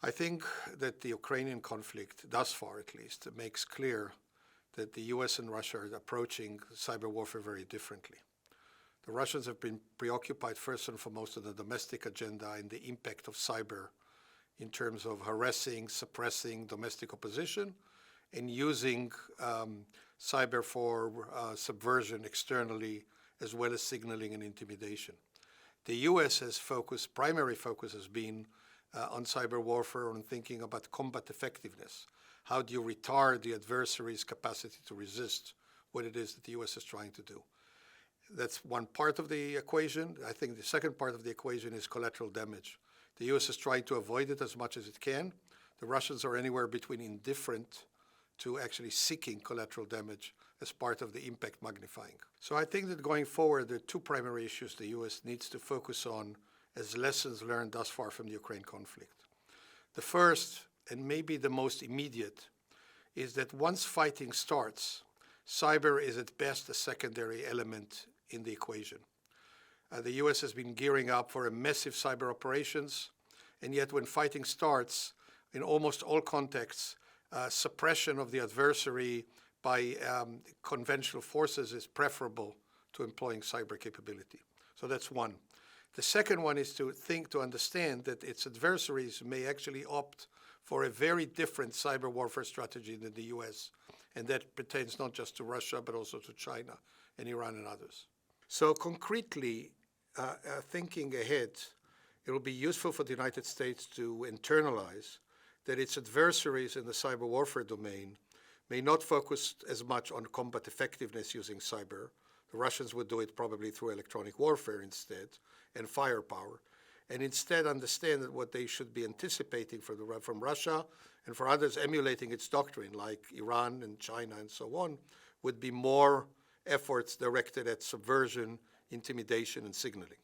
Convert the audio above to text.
I think that the Ukrainian conflict, thus far at least, makes clear that the US and Russia are approaching cyber warfare very differently. The Russians have been preoccupied first and foremost with the domestic agenda and the impact of cyber in terms of harassing, suppressing domestic opposition and using cyber for subversion externally, as well as signaling and intimidation. The US has primary focus has been on cyber warfare, on thinking about combat effectiveness. How do you retard the adversary's capacity to resist what it is that the US is trying to do? That's one part of the equation. I think the second part of the equation is collateral damage. The US is trying to avoid it as much as it can. The Russians are anywhere between indifferent to actually seeking collateral damage as part of the impact magnifying. So I think that going forward, there are two primary issues the US needs to focus on as lessons learned thus far from the Ukraine conflict. The first, and maybe the most immediate, is that once fighting starts, cyber is at best a secondary element in the equation. The US has been gearing up for a massive cyber operations, and yet when fighting starts, in almost all contexts, suppression of the adversary by conventional forces is preferable to employing cyber capability. So that's one. The second one is to understand that its adversaries may actually opt for a very different cyber warfare strategy than the US, and that pertains not just to Russia, but also to China and Iran and others. So concretely, thinking ahead, it will be useful for the United States to internalize that its adversaries in the cyber warfare domain may not focus as much on combat effectiveness using cyber. The Russians would do it probably through electronic warfare instead, and firepower, and instead understand that what they should be anticipating from Russia and for others emulating its doctrine, like Iran and China and so on, would be more efforts directed at subversion, intimidation, and signaling.